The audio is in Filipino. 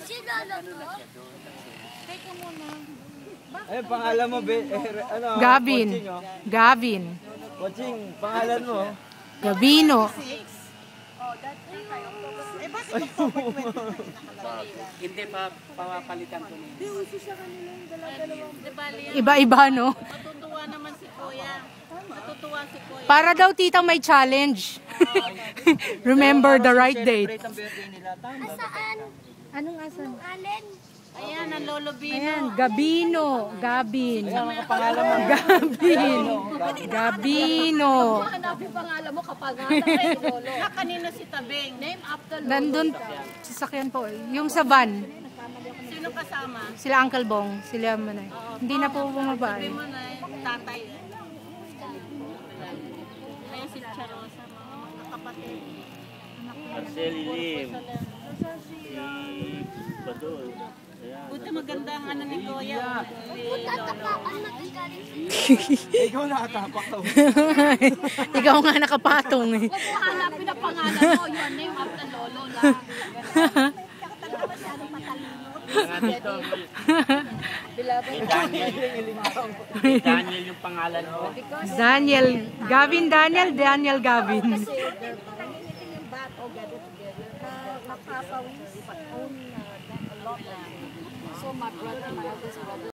Sino ano to? Teka muna. Eh, pangalan mo, ano? Gavin. Coaching, oh. Gavin. Coaching, pangalan mo. Gabino. Eh, bakit October 20 Hindi pa papalitan ko niya. Di, uso sa kanila yung dalawa-dalawang. Iba-iba, no? Matutuwa naman si Kuya. Matutuwa si Kuya. Para daw titang may challenge. Remember the right date. Celebrate ang birthday nila. Tama. Saan? Anong asan? Alin? Ayan, ang Lolo Bino. Ayan, Gabino. Gabin. Ayan, ang pangalan mo. Gabin. Gabino. Hanap yung pangalan mo kapag kay Lolo. Kanina si Tabing. Name after Lolo. Nandun, sasakyan po. Yung sa van. Sino kasama? Sila Uncle Bong. Sila manay. Hindi na po bumaba. Sabi mo na tatay. Ayan si Charosa, mga kapatid. Marcel Lim. Si Badol. Buti maganda ang ano ni Kuya. Ikaw nakatapak ka. Ikaw nga nakapatong eh. Huwag mo hanapin ang pangalan mo. Your name after Lolo lang. Nga dito, Daniel yung pangalan mo. Daniel. Gavin Daniel. Daniel Gavin. So my brother, my eldest brother.